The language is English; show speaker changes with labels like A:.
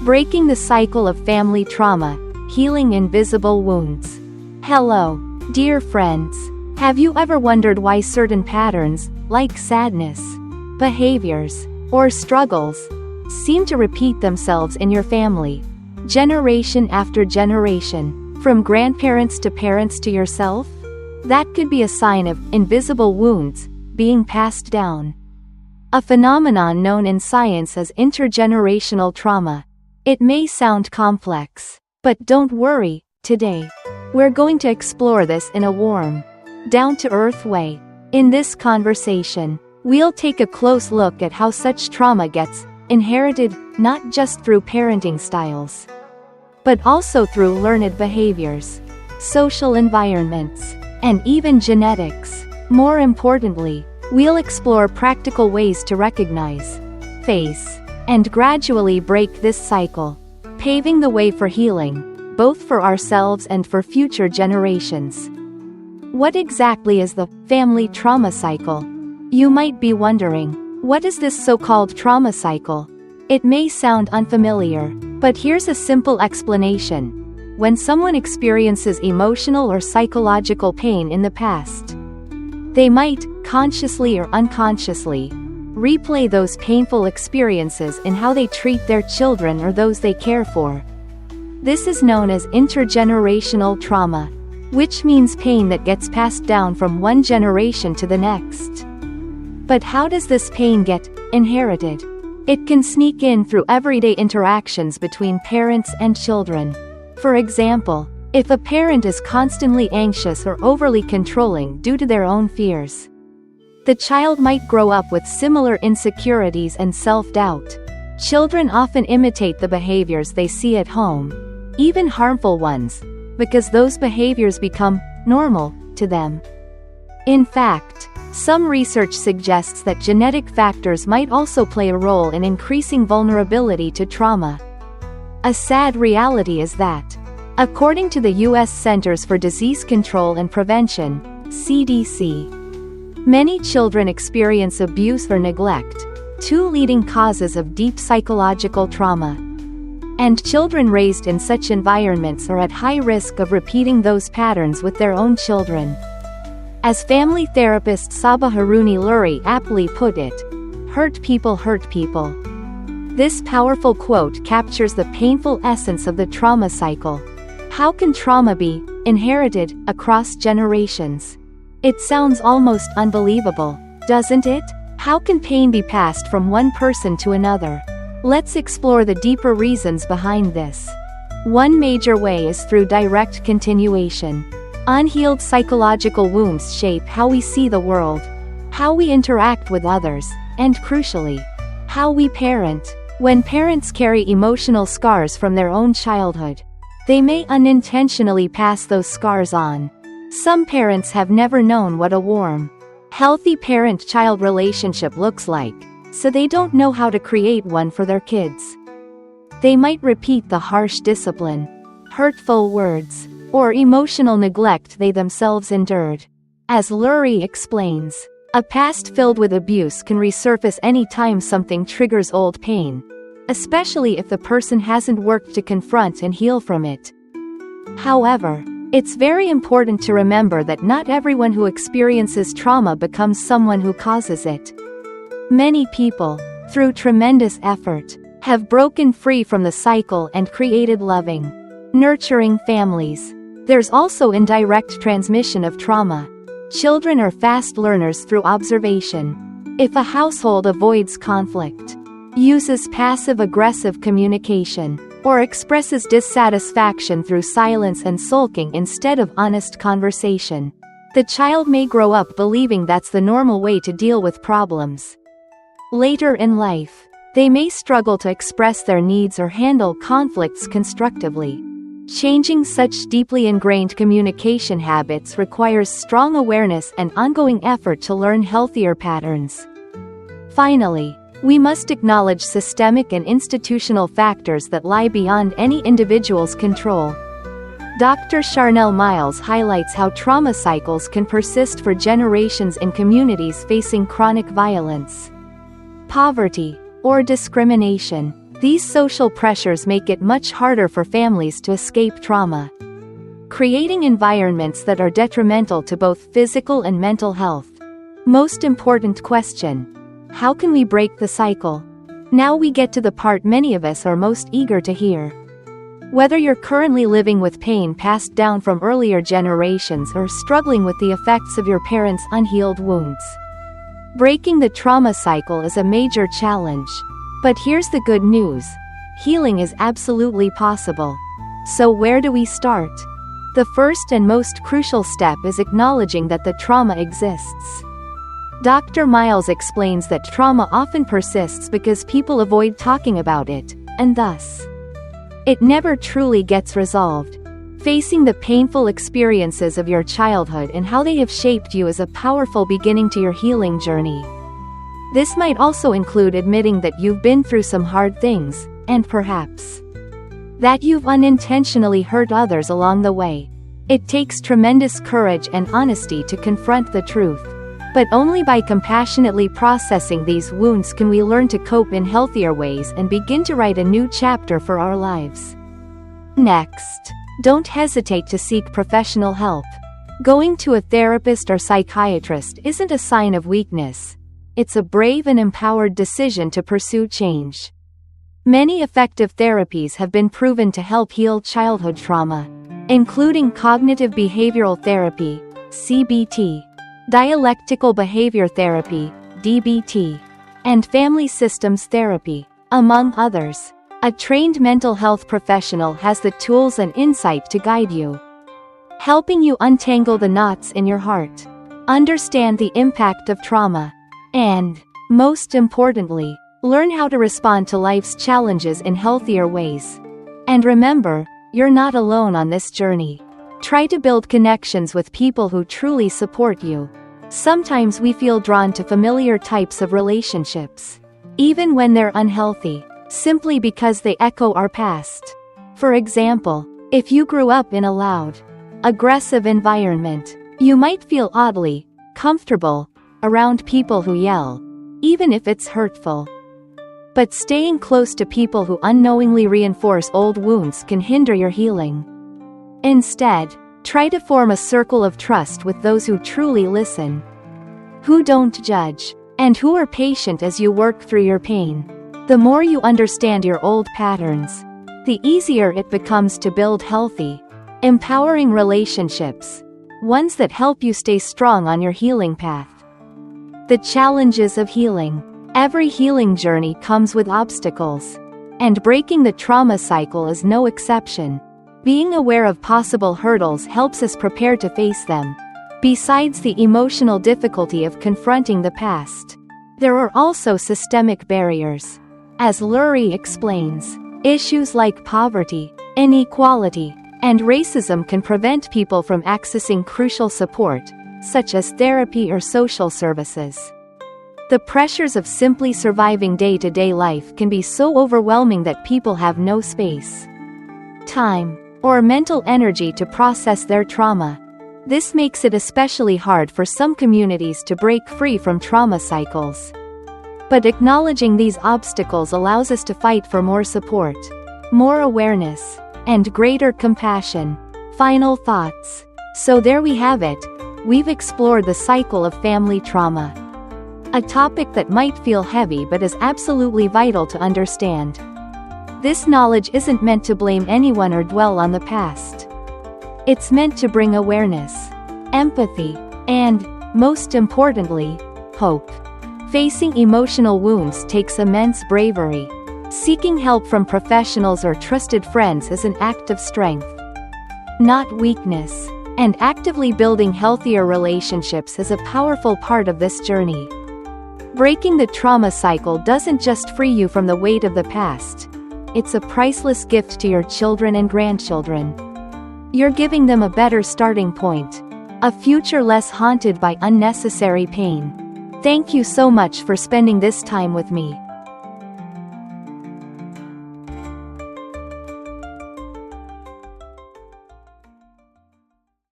A: Breaking the cycle of family trauma, healing invisible wounds. Hello, dear friends. Have you ever wondered why certain patterns, like sadness, behaviors, or struggles, seem to repeat themselves in your family, generation after generation, from grandparents to parents to yourself? That could be a sign of invisible wounds being passed down. A phenomenon known in science as intergenerational trauma. It may sound complex, but don't worry, today, we're going to explore this in a warm, down-to-earth way. In this conversation, we'll take a close look at how such trauma gets inherited, not just through parenting styles, but also through learned behaviors, social environments, and even genetics. More importantly, we'll explore practical ways to recognize, face, and gradually break this cycle, paving the way for healing, both for ourselves and for future generations. What exactly is the family trauma cycle? You might be wondering, what is this so-called trauma cycle? It may sound unfamiliar, but here's a simple explanation. When someone experiences emotional or psychological pain in the past, they might, consciously or unconsciously, replay those painful experiences in how they treat their children or those they care for. This is known as intergenerational trauma, which means pain that gets passed down from one generation to the next. But how does this pain get inherited? It can sneak in through everyday interactions between parents and children. For example, if a parent is constantly anxious or overly controlling due to their own fears, the child might grow up with similar insecurities and self-doubt. Children often imitate the behaviors they see at home, even harmful ones, because those behaviors become normal to them. In fact, some research suggests that genetic factors might also play a role in increasing vulnerability to trauma. A sad reality is that, according to the U.S. Centers for Disease Control and Prevention, CDC, many children experience abuse or neglect, two leading causes of deep psychological trauma. And children raised in such environments are at high risk of repeating those patterns with their own children. As family therapist Sabah Haruni Luri aptly put it, "Hurt people hurt people." This powerful quote captures the painful essence of the trauma cycle. How can trauma be inherited across generations? It sounds almost unbelievable, doesn't it? How can pain be passed from one person to another? Let's explore the deeper reasons behind this. One major way is through direct continuation. Unhealed psychological wounds shape how we see the world, how we interact with others, and crucially, how we parent. When parents carry emotional scars from their own childhood, they may unintentionally pass those scars on. Some parents have never known what a warm, healthy parent-child relationship looks like, so they don't know how to create one for their kids. They might repeat the harsh discipline, hurtful words, or emotional neglect they themselves endured. As Luri explains, a past filled with abuse can resurface any time something triggers old pain, especially if the person hasn't worked to confront and heal from it. However, it's very important to remember that not everyone who experiences trauma becomes someone who causes it. Many people, through tremendous effort, have broken free from the cycle and created loving, nurturing families. There's also indirect transmission of trauma. Children are fast learners through observation. If a household avoids conflict, uses passive-aggressive communication, or expresses dissatisfaction through silence and sulking instead of honest conversation, the child may grow up believing that's the normal way to deal with problems. Later in life, they may struggle to express their needs or handle conflicts constructively. Changing such deeply ingrained communication habits requires strong awareness and ongoing effort to learn healthier patterns. Finally, we must acknowledge systemic and institutional factors that lie beyond any individual's control. Dr. Charnel Miles highlights how trauma cycles can persist for generations in communities facing chronic violence, poverty, or discrimination. These social pressures make it much harder for families to escape trauma, creating environments that are detrimental to both physical and mental health. Most important question: how can we break the cycle? Now we get to the part many of us are most eager to hear. Whether you're currently living with pain passed down from earlier generations or struggling with the effects of your parents' unhealed wounds, breaking the trauma cycle is a major challenge. But here's the good news: healing is absolutely possible. So where do we start? The first and most crucial step is acknowledging that the trauma exists. Dr. Miles explains that trauma often persists because people avoid talking about it, and thus, it never truly gets resolved. Facing the painful experiences of your childhood and how they have shaped you is a powerful beginning to your healing journey. This might also include admitting that you've been through some hard things, and perhaps that you've unintentionally hurt others along the way. It takes tremendous courage and honesty to confront the truth. But only by compassionately processing these wounds can we learn to cope in healthier ways and begin to write a new chapter for our lives. Next, don't hesitate to seek professional help. Going to a therapist or psychiatrist isn't a sign of weakness. It's a brave and empowered decision to pursue change. Many effective therapies have been proven to help heal childhood trauma, including cognitive behavioral therapy, CBT, dialectical behavior therapy, DBT, and family systems therapy, among others. A trained mental health professional has the tools and insight to guide you, helping you untangle the knots in your heart, understand the impact of trauma, and, most importantly, learn how to respond to life's challenges in healthier ways. And remember, you're not alone on this journey. Try to build connections with people who truly support you. Sometimes we feel drawn to familiar types of relationships, even when they're unhealthy, simply because they echo our past. For example, if you grew up in a loud, aggressive environment, you might feel oddly comfortable around people who yell, even if it's hurtful. But staying close to people who unknowingly reinforce old wounds can hinder your healing. Instead, try to form a circle of trust with those who truly listen, who don't judge, and who are patient as you work through your pain. The more you understand your old patterns, the easier it becomes to build healthy, empowering relationships, ones that help you stay strong on your healing path. The challenges of healing. Every healing journey comes with obstacles, and breaking the trauma cycle is no exception. Being aware of possible hurdles helps us prepare to face them. Besides the emotional difficulty of confronting the past, there are also systemic barriers. As Lurie explains, issues like poverty, inequality, and racism can prevent people from accessing crucial support, such as therapy or social services. The pressures of simply surviving day-to-day life can be so overwhelming that people have no space, time, or mental energy to process their trauma. This makes it especially hard for some communities to break free from trauma cycles. But acknowledging these obstacles allows us to fight for more support, more awareness, and greater compassion. Final thoughts. So there we have it. We've explored the cycle of family trauma. A topic that might feel heavy but is absolutely vital to understand. This knowledge isn't meant to blame anyone or dwell on the past. It's meant to bring awareness, empathy, and, most importantly, hope. Facing emotional wounds takes immense bravery. Seeking help from professionals or trusted friends is an act of strength, not weakness. And actively building healthier relationships is a powerful part of this journey. Breaking the trauma cycle doesn't just free you from the weight of the past. It's a priceless gift to your children and grandchildren. You're giving them a better starting point, a future less haunted by unnecessary pain. Thank you so much for spending this time with me.